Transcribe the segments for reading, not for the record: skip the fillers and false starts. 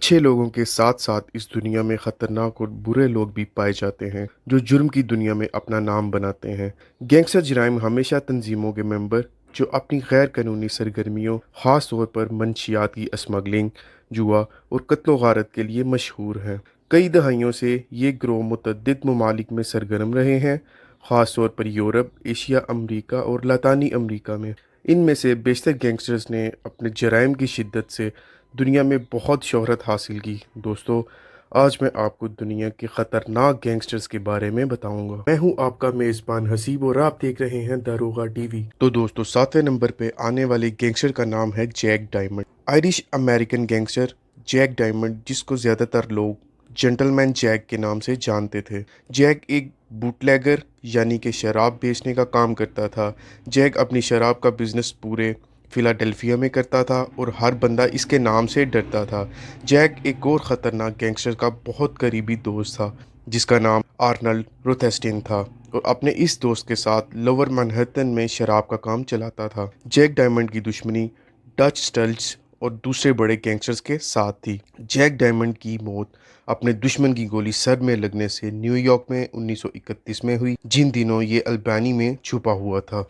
اچھے لوگوں کے ساتھ ساتھ اس دنیا میں خطرناک اور برے لوگ بھی پائے جاتے ہیں جو جرم کی دنیا میں اپنا نام بناتے ہیں۔ گینگسٹر جرائم ہمیشہ تنظیموں کے ممبر جو اپنی غیر قانونی سرگرمیوں، خاص طور پر منشیات کی اسمگلنگ، جوا اور قتل و غارت کے لیے مشہور ہیں۔ کئی دہائیوں سے یہ گروہ متعدد ممالک میں سرگرم رہے ہیں، خاص طور پر یورپ، ایشیا، امریکہ اور لاطینی امریکہ میں۔ ان میں سے بیشتر گینگسٹرز نے اپنے جرائم کی شدت سے دنیا میں بہت شہرت حاصل کی۔ دوستو، آج میں آپ کو دنیا کے خطرناک گینگسٹرز کے بارے میں بتاؤں گا۔ میں ہوں آپ کا میزبان حسیب اور آپ دیکھ رہے ہیں داروغہ ٹی وی۔ تو دوستو، 7ویں نمبر پہ آنے والے گینگسٹر کا نام ہے Jack diamond. Irish American gangster Jack diamond, جس کو زیادہ تر لوگ جنٹل مین جیک کے نام سے جانتے تھے۔ جیک ایک بوٹ لیگر یعنی کہ شراب بیچنے کا کام کرتا تھا۔ جیک اپنی شراب کا بزنس پورے فلاڈیلفیا میں کرتا تھا اور ہر بندہ اس کے نام سے ڈرتا تھا۔ جیک ایک اور خطرناک گینگسٹر کا بہت قریبی دوست تھا جس کا نام آرنلڈ روتھسٹین تھا، اور اپنے اس دوست کے ساتھ لوور مینہٹن میں شراب کا کام چلاتا تھا۔ جیک ڈائمنڈ کی دشمنی ڈچ سٹلز اور دوسرے بڑے گینگسٹرز کے ساتھ تھی۔ جیک ڈائمنڈ کی موت اپنے دشمن کی گولی سر میں لگنے سے نیو یارک میں 1931 میں ہوئی، جن دنوں یہ البانی میں چھپا ہوا تھا۔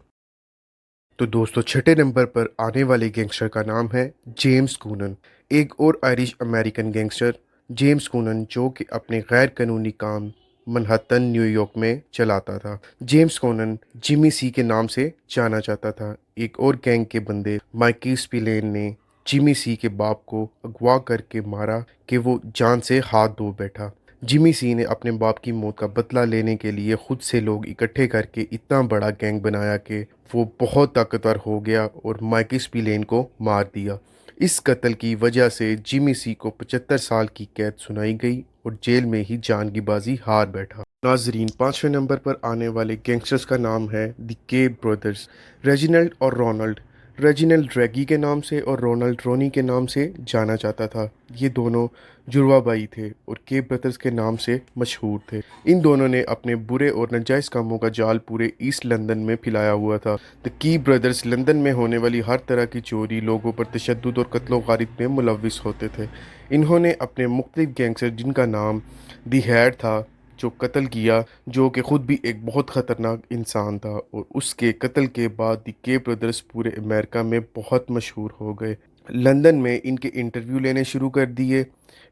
تو دوستو، 6 نمبر پر آنے والے گینگسٹر کا نام ہے جیمز کونن۔ ایک اور آئرش امریکن گینگسٹر جیمز کونن، جو کہ اپنے غیر قانونی کام منہٹن نیو یارک میں چلاتا تھا۔ جیمز کونن جمی سی کے نام سے جانا جاتا تھا۔ ایک اور گینگ کے بندے مائیکل سپیلین نے جمی سی کے باپ کو اغوا کر کے مارا کہ وہ جان سے ہاتھ دھو بیٹھا۔ جمی سی نے اپنے باپ کی موت کا بدلہ لینے کے لیے خود سے لوگ اکٹھے کر کے اتنا بڑا گینگ بنایا کہ وہ بہت طاقتور ہو گیا اور مائیکل سپیلین کو مار دیا۔ اس قتل کی وجہ سے جمی سی کو 75 سال کی قید سنائی گئی اور جیل میں ہی جان کی بازی ہار بیٹھا۔ ناظرین، 5ویں نمبر پر آنے والے گینگسٹرز کا نام ہے دی کے برادرز، ریجینلڈ اور رونلڈ۔ ریجینلڈ ریگی کے نام سے اور رونلڈ رونی کے نام سے جانا جاتا تھا۔ یہ دونوں جڑواں بھائی تھے اور کے برادرز کے نام سے مشہور تھے۔ ان دونوں نے اپنے برے اور ناجائز کاموں کا جال پورے ایسٹ لندن میں پھیلایا ہوا تھا۔ دی کی برادرز لندن میں ہونے والی ہر طرح کی چوری، لوگوں پر تشدد اور قتل و غارت میں ملوث ہوتے تھے۔ انہوں نے اپنے مختلف گینگسٹر، جن کا نام دی ہیڈ تھا، جو قتل کیا، جو کہ خود بھی ایک بہت خطرناک انسان تھا، اور اس کے قتل کے بعد دی کے برادرز پورے امریکہ میں بہت مشہور ہو گئے۔ لندن میں ان کے انٹرویو لینے شروع کر دیے،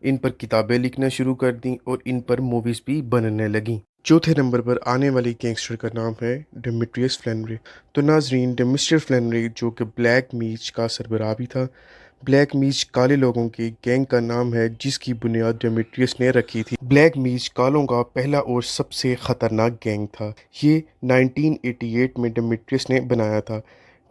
ان پر کتابیں لکھنا شروع کر دیں اور ان پر موویز بھی بننے لگیں۔ 4تھے نمبر پر آنے والی گینگسٹر کا نام ہے ڈیمیٹریس فلینری۔ تو ناظرین، ڈیمیٹریس فلینری، جو کہ بلیک میچ کا سربراہ بھی تھا۔ بلیک میچ کالے لوگوں کی گینگ کا نام ہے جس کی بنیاد ڈیمیٹریس نے رکھی تھی۔ بلیک میچ کالوں کا پہلا اور سب سے خطرناک گینگ تھا۔ یہ 1988 میں ڈیمیٹریس نے بنایا تھا۔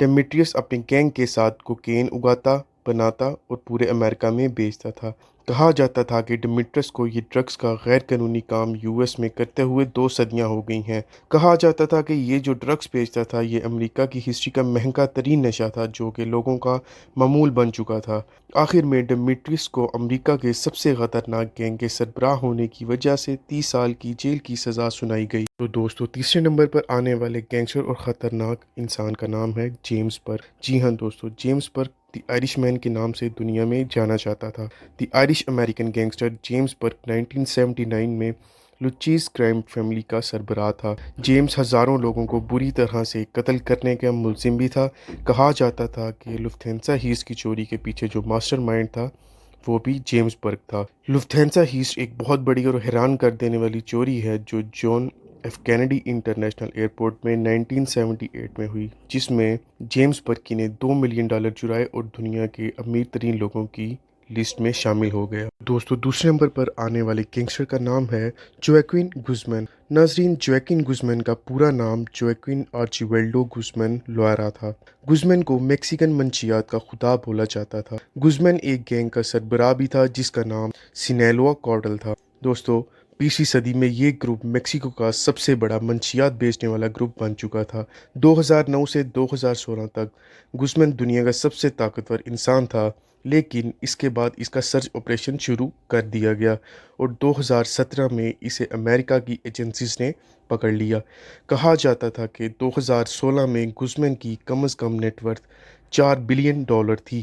ڈیمیٹریس اپنی گینگ کے ساتھ کوکین اگاتا، بناتا اور پورے امریکہ میں بیچتا تھا۔ کہا جاتا تھا کہ ڈیمیٹریس کو یہ ڈرگز کا غیر قانونی کام یو ایس میں کرتے ہوئے 2 صدیاں ہو گئی ہیں۔ کہا جاتا تھا کہ یہ جو ڈرگز بیچتا تھا، یہ امریکہ کی ہسٹری کا مہنگا ترین نشہ تھا جو کہ لوگوں کا معمول بن چکا تھا۔ آخر میں ڈیمیٹریس کو امریکہ کے سب سے خطرناک گینگ کے سربراہ ہونے کی وجہ سے 30 سال کی جیل کی سزا سنائی گئی۔ تو دوستو، 3رے نمبر پر آنے والے گینگسٹر اور خطرناک انسان کا نام ہے جیمز برک۔ جی ہاں دوستو، جیمز برک دی آئرش مین کے نام سے دنیا میں جانا جاتا تھا۔ دی آئرش امریکن گینگسٹر جیمز برک 1979 میں لوچیز کرائم فیملی کا سربراہ تھا۔ جیمز ہزاروں لوگوں کو بری طرح سے قتل کرنے کا ملزم بھی تھا۔ کہا جاتا تھا کہ لفتھینسا ہیس کی چوری کے پیچھے جو ماسٹر مائنڈ تھا وہ بھی جیمز برک تھا۔ لفتھینسا ہیس ایک بہت بڑی اور حیران کر دینے والی چوری ہے جو John F Kennedy International Airport میں 1978 میں ہوئی، جس میں جیمز برکی نے $2 ملین چرائے اور دنیا کے امیر ترین لوگوں کی لسٹ میں شامل ہو گیا۔ دوستو، 2 نمبر پر آنے والے گینگسٹر کا نام ہے جواکین گوزمین۔ ناظرین، جواکین گوزمین کا پورا نام جواکین آرچیویلڈو گوزمین لوئرا تھا۔ گوزمین کو میکسیکن منشیات کا خدا بولا جاتا تھا۔ گوزمین ایک گینگ کا سربراہ بھی تھا جس کا نام سینیلوا کارٹل تھا۔ دوستو، 20ویں صدی میں یہ گروپ میکسیکو کا سب سے بڑا منشیات بیچنے والا گروپ بن چکا تھا۔ 2009 سے 2016 تک گوزمین دنیا کا سب سے طاقتور انسان تھا، لیکن اس کے بعد اس کا سرچ آپریشن شروع کر دیا گیا اور 2017 میں اسے امریکہ کی ایجنسیز نے پکڑ لیا۔ کہا جاتا تھا کہ 2016 میں گوزمین کی کم از کم نیٹ ورتھ $4 بلین تھی